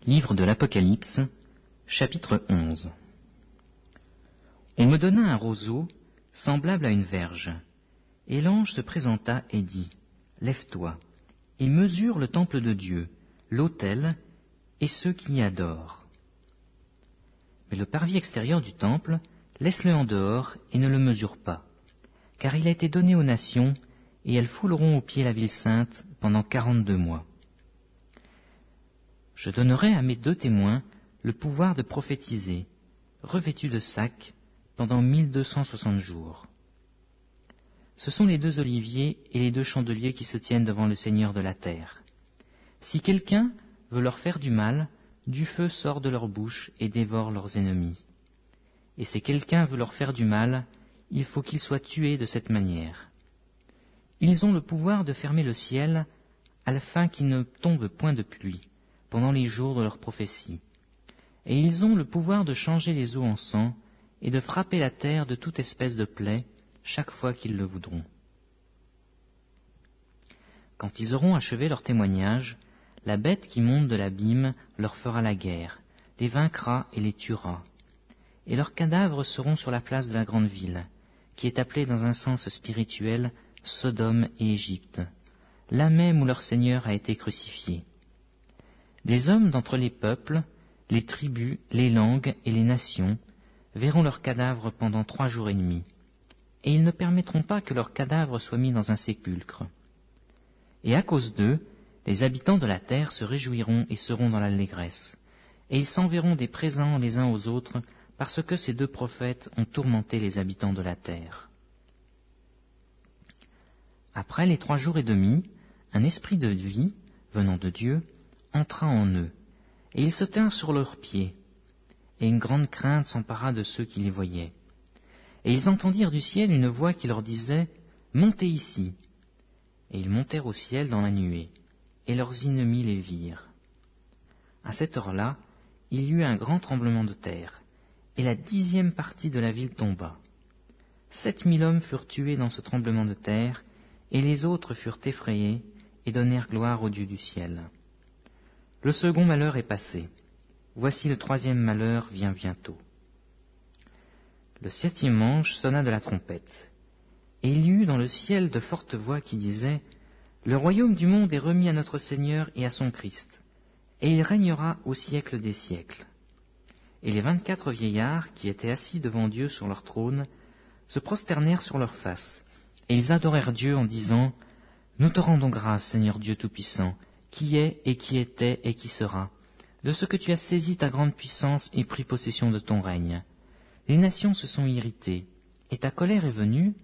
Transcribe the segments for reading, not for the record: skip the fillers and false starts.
Livre de l'Apocalypse, chapitre 11. On me donna un roseau semblable à une verge, et l'ange se présenta et dit, « Lève-toi, et mesure le temple de Dieu, l'autel, et ceux qui y adorent. Mais le parvis extérieur du temple, laisse-le en dehors et ne le mesure pas, car il a été donné aux nations, et elles fouleront aux pieds la ville sainte pendant 42 mois. Je donnerai à mes 2 témoins le pouvoir de prophétiser, revêtus de sacs, pendant 1260 jours. Ce sont les 2 oliviers et les 2 chandeliers qui se tiennent devant le Seigneur de la terre. Si quelqu'un veut leur faire du mal, du feu sort de leur bouche et dévore leurs ennemis. Et si quelqu'un veut leur faire du mal, il faut qu'ils soient tués de cette manière. Ils ont le pouvoir de fermer le ciel, afin qu'il ne tombe point de pluie pendant les jours de leur prophétie. Et ils ont le pouvoir de changer les eaux en sang et de frapper la terre de toute espèce de plaie chaque fois qu'ils le voudront. Quand ils auront achevé leur témoignage, la bête qui monte de l'abîme leur fera la guerre, les vaincra et les tuera. Et leurs cadavres seront sur la place de la grande ville, qui est appelée dans un sens spirituel Sodome et Égypte, là même où leur Seigneur a été crucifié. Les hommes d'entre les peuples, les tribus, les langues et les nations verront leurs cadavres pendant 3 jours et demi, et ils ne permettront pas que leurs cadavres soient mis dans un sépulcre. Et à cause d'eux, les habitants de la terre se réjouiront et seront dans l'allégresse, et ils s'enverront des présents les uns aux autres, parce que ces 2 prophètes ont tourmenté les habitants de la terre. Après les 3 jours et demi, un esprit de vie, venant de Dieu, entra en eux, et ils se tinrent sur leurs pieds, et une grande crainte s'empara de ceux qui les voyaient. Et ils entendirent du ciel une voix qui leur disait, « Montez ici !» Et ils montèrent au ciel dans la nuée, et leurs ennemis les virent. À cette heure-là, il y eut un grand tremblement de terre, et la 10e partie de la ville tomba. 7000 hommes furent tués dans ce tremblement de terre, et les autres furent effrayés et donnèrent gloire au Dieu du ciel. Le second malheur est passé. Voici le 3e malheur vient bientôt. Le 7e ange sonna de la trompette, et il y eut dans le ciel de fortes voix qui disaient, « Le royaume du monde est remis à notre Seigneur et à son Christ, et il régnera au siècle des siècles. » Et les 24 vieillards qui étaient assis devant Dieu sur leur trône se prosternèrent sur leurs faces, et ils adorèrent Dieu en disant, « Nous te rendons grâce, Seigneur Dieu Tout-Puissant, qui est et qui était et qui sera, de ce que tu as saisi ta grande puissance et pris possession de ton règne. Les nations se sont irritées, et ta colère est venue,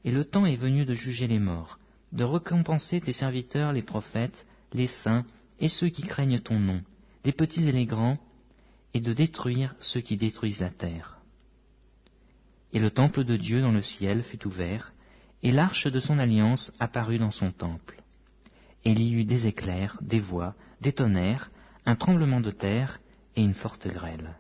et le temps est venu de juger les morts, de récompenser tes serviteurs les prophètes, les saints et ceux qui craignent ton nom, les petits et les grands, et de détruire ceux qui détruisent la terre. » Et le temple de Dieu dans le ciel fut ouvert, et l'arche de son alliance apparut dans son temple. Et il y eut des éclairs, des voix, des tonnerres, un tremblement de terre et une forte grêle.